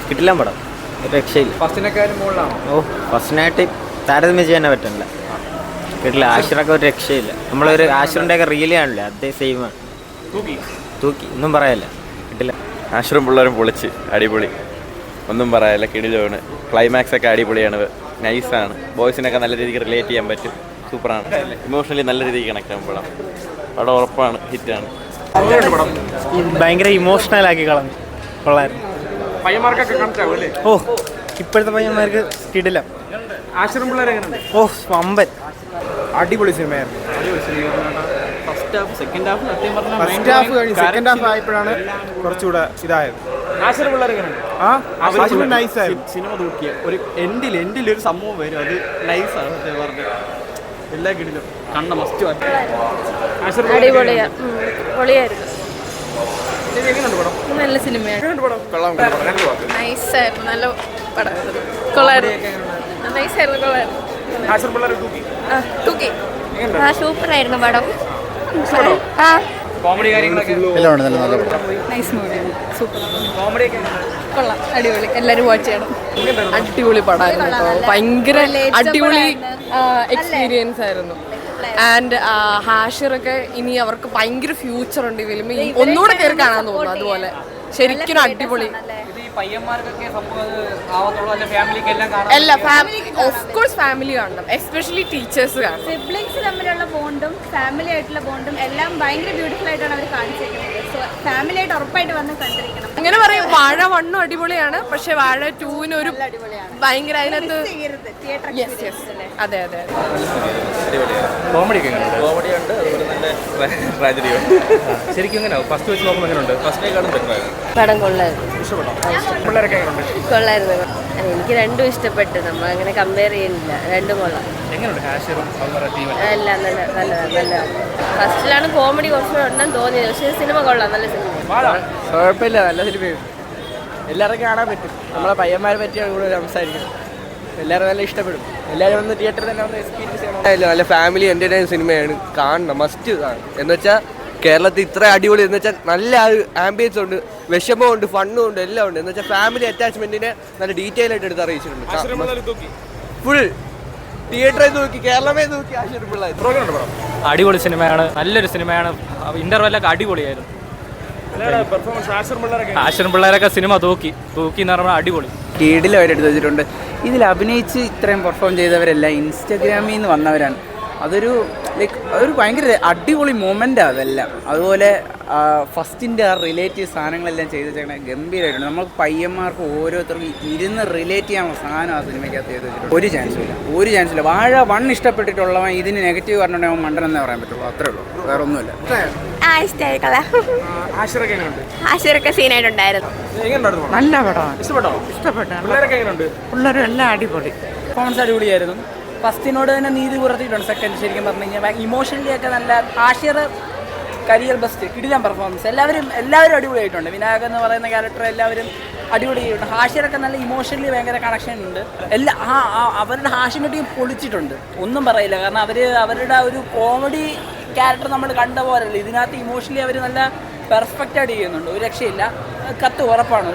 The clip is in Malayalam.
കിട്ടില്ല പടം, ഒരു രക്ഷയില്ല. ഫസ്റ്റിനെക്കാളും മുകളിലാണോ? ഓ, ഫസ്റ്റിനായിട്ട് താരതമ്യം ചെയ്യാൻ പറ്റില്ല. കിട്ടില്ല. ആഷിറൊക്കെ ഒരു രക്ഷയില്ല. നമ്മളൊരു ആഷിറിൻ്റെ ഒക്കെ റീൽ കാണില്ലേ, അതേ സെയിമാണ്. തൂക്കി ഒന്നും പറയാല്ല. കിട്ടില്ല. ആഷിറും പിള്ളേരും പൊളിച്ച് അടിപൊളി, ഒന്നും പറയാല്ല. കിടിലാണ്. ക്ലൈമാക്സ് ഒക്കെ അടിപൊളിയാണ്, നൈസാണ്. ബോയ്സിനൊക്കെ നല്ല രീതിക്ക് റിലേറ്റ് ചെയ്യാൻ പറ്റും. സൂപ്പറാണ്. ഇമോഷണലി നല്ല രീതിക്ക് കണക്ട് ആകും പടം. പടം ഉറപ്പാണ് ഹിറ്റാണ്. ഭയങ്കര ഇമോഷണൽ ആക്കി കളഞ്ഞു. കൊള്ളായിരുന്നു. പയ്യന്മാർക്കൊക്കെ കണക്ട് ആവും അല്ലേ? ഓ, ഇപ്പോഴത്തെ പയ്യന്മാർക്ക് കിടില്ല. ആഷിറും പിള്ളേർ എങ്ങനെയുണ്ട്? ഓ, വമ്പൻ അടിപൊളി സിനിമയായിരുന്നു. ഫസ്റ്റ് ഹാഫ് സെക്കൻഡ് ഹാഫ് സത്യം പറഞ്ഞാൽ ഫസ്റ്റ് ഹാഫ് കഴിഞ്ഞ് സെക്കൻഡ് ഹാഫ് ആയപ്പോഴാണ് കുറച്ചുകൂടെ ഇതായത്. ആഷിറും പിള്ളേർ എങ്ങനെയുണ്ട്? അവർ നൈസായിരുന്നു. സിനിമ തൂക്കിയ ഒരു എൻഡിൽ ഒരു സംഭവം വരും, അത് നൈസാണ് സത്യം പറഞ്ഞത്. എല്ലാ കിടിലും കണ്ട മസ്റ്റ് നല്ല സിനിമയാണ്. നൈസായിരുന്നു, നല്ല പടമായിരുന്നു. സൂപ്പറായിരുന്നു പടം. കോമഡി കാര്യങ്ങളൊക്കെ നൈസ് മൂവിയാണ്. സൂപ്പർ കൊള്ളാം, അടിപൊളി. എല്ലാവരും വാച്ച് ചെയ്യണം. അടിപൊളി പടമായിരുന്നു. ഭയങ്കര അടിപൊളി എക്സ്പീരിയൻസ് ആയിരുന്നു. ആൻഡ് ഹാഷിറൊക്കെ ഇനി അവർക്ക് ഭയങ്കര ഫ്യൂച്ചർ ഉണ്ട് ഈ ഫിലിം. ഒന്നുകൂടെ കയറി കാണാൻ തോന്നുന്നു. അതുപോലെ ശരിക്കും അടിപൊളി. എല്ലാ ഫാമിലി ഓഫ് കോഴ്സ് ഫാമിലി കാണണം, എസ്പെഷ്യലി ടീച്ചേഴ്സ് കാണണം. സിബ്ലിങ്സ് തമ്മിലുള്ള ബോണ്ടും ഫാമിലി ആയിട്ടുള്ള ബോണ്ടും എല്ലാം ഭയങ്കര ബ്യൂട്ടിഫുൾ ആയിട്ടാണ് അവർ കാണിച്ചിരിക്കുന്നത്. സോ ഫാമിലി ആയിട്ട് ഉറപ്പായിട്ട് വന്ന് കണ്ടിരിക്കണം. അങ്ങനെ പറയും. വാഴ 1 അടിപൊളിയാണ്, പക്ഷെ വാഴ 2 ഒരു ഭയങ്കര അതിനകത്ത് അതെ അതെ കോമഡി ഒക്കെ കോമഡിയുണ്ട്, അതുപോലെ തന്നെ ട്രാജഡിയുണ്ട്. ശരിക്കും എങ്ങനെയാവും? ഫസ്റ്റ് വെച്ച് നോക്കുമ്പോൾ എങ്ങനെയുണ്ട്? ഫസ്റ്റിനേക്കാളും ബെറ്ററാണ്. പടം കൊള്ളായിരുന്നു. പിള്ളേരൊക്കെ എങ്ങനെയുണ്ട്? കൊള്ളായിരുന്നു. എനിക്ക് രണ്ടും ഇഷ്ടപ്പെട്ടു. നമ്മൾ അങ്ങനെ കമ്പയർ ചെയ്യുന്നില്ല, രണ്ടും കൊള്ളാം. എങ്ങനെയുണ്ട് ഹാഷിറും അവരുടെ ടീം? എല്ലാം നല്ല ഫസ്റ്റിലാണ് കോമഡി കുറച്ചുകൂടെ ഉണ്ടെന്ന് തോന്നിയത്, പക്ഷേ സിനിമ കൊള്ളാം. നല്ല സിനിമ. കുഴപ്പമില്ല, നല്ല സിനിമയാണ്. എല്ലാവർക്കും കാണാൻ പറ്റും. നമ്മളെ പയ്യന്മാരെ പറ്റിയാണ് കൂടുതൽ സംസാരിക്കുന്നത്. എല്ലാവരും നല്ല ഇഷ്ടപ്പെടും. എല്ലാവരും വന്ന് തിയേറ്ററിൽ തന്നെ വന്ന് എക്സ്പീരിയൻസ് ചെയ്യണം. നല്ല ഫാമിലി എൻ്റർടൈൻ സിനിമയാണ്, കാണണം, മസ്റ്റ് ആണ്. എന്ന് വെച്ചാൽ കേരളത്തിൽ ഇത്ര അടിപൊളി എന്ന് വെച്ചാൽ നല്ല ആംബിയൻസ് ഉണ്ട്, വിഷമമുണ്ട്, ഫണ്ണും ഉണ്ട്, എല്ലാം ഉണ്ട്. എന്ന് വെച്ചാൽ ഫാമിലി അറ്റാച്ച്മെന്റിനെ നല്ല ഡീറ്റെയിൽ ആയിട്ട് എടുത്ത് അറിയിച്ചിട്ടുണ്ട്. ഫുൾ തിയേറ്ററിൽ നോക്കി, കേരളമേ നോക്കി ആഷിർ പിള്ളേർ. അടിപൊളി സിനിമയാണ്, നല്ലൊരു സിനിമയാണ്. ഇന്റർവെല്ലൊക്കെ അടിപൊളിയായിരുന്നു. ആഷിറും പിള്ളേരൊക്കെ സിനിമ തൂക്കി എന്ന് പറഞ്ഞാൽ അടിപൊളി. കീടിൽ അവരെടുത്ത് വെച്ചിട്ടുണ്ട്. ഇതിൽ അഭിനയിച്ച് ഇത്രയും പെർഫോം ചെയ്തവരെല്ലാം ഇൻസ്റ്റഗ്രാമിൽ നിന്ന് വന്നവരാണ്. അതൊരു ഭയങ്കര അടിപൊളി മൊമെൻ്റാണ് അതെല്ലാം. അതുപോലെ ഫസ്റ്റിൻ്റെ ആ റിലേറ്റീവ് സാധനങ്ങളെല്ലാം ചെയ്ത് വെച്ചേക്കണേ ഗംഭീരമായിട്ടുണ്ട്. നമുക്ക് പയ്യന്മാർക്ക് ഓരോരുത്തർക്കും ഇരുന്ന് റിലേറ്റ് ചെയ്യാനുള്ള സാധനം ആ സിനിമയ്ക്കകത്ത് ചെയ്ത് വെച്ചിട്ടുണ്ട്. ഒരു ചാൻസും ഇല്ല. വാഴ 1 ഇഷ്ടപ്പെട്ടിട്ടുള്ളവൻ ഇതിന് നെഗറ്റീവ് പറഞ്ഞിട്ടുണ്ടെങ്കിൽ അവൻ മണ്ടനെന്നേ പറയാൻ പറ്റുള്ളൂ. അത്രേ ഉള്ളൂ, വേറെ ഒന്നുമില്ല. ആഷിറൊക്കെ സീനായിട്ടുണ്ടായിരുന്നു. നല്ല പടമാണ്, ഇഷ്ടപ്പെട്ടു. പിള്ളേരും എല്ലാം അടിപൊളി. പെർഫോമൻസ് അടിപൊളിയായിരുന്നു. ഫസ്റ്റിനോട് തന്നെ നീതി പുറത്തിയിട്ടുണ്ട്. സെക്കൻഡ് ശരിക്കും പറഞ്ഞു കഴിഞ്ഞാൽ ഇമോഷണലി ഒക്കെ നല്ല. ആഷിർ കരിയർ ബെസ്റ്റ്, കിടിലൻ പെർഫോമൻസ്. എല്ലാവരും അടിപൊളിയായിട്ടുണ്ട്. വിനായകൻ എന്ന് പറയുന്ന ക്യാരക്ടർ എല്ലാവരും അടിപൊളിയായിട്ടുണ്ട്. ഹാഷിറൊക്കെ നല്ല ഇമോഷണലി ഭയങ്കര കണക്ഷൻ ഉണ്ട്. അവരുടെ ഹാഷിൻ്റെ ടീം പൊളിച്ചിട്ടുണ്ട്, ഒന്നും പറയില്ല. കാരണം അവരുടെ ഒരു കോമഡി ക്യാരക്ടർ നമ്മൾ കണ്ട പോലല്ല, ഇതിനകത്ത് ഇമോഷണലി അവർ നല്ല പെർഫെക്റ്റ് ആയിട്ട് ചെയ്യുന്നുണ്ട്. ഒരു രക്ഷയില്ല, കത്ത് ഉറപ്പാണ്.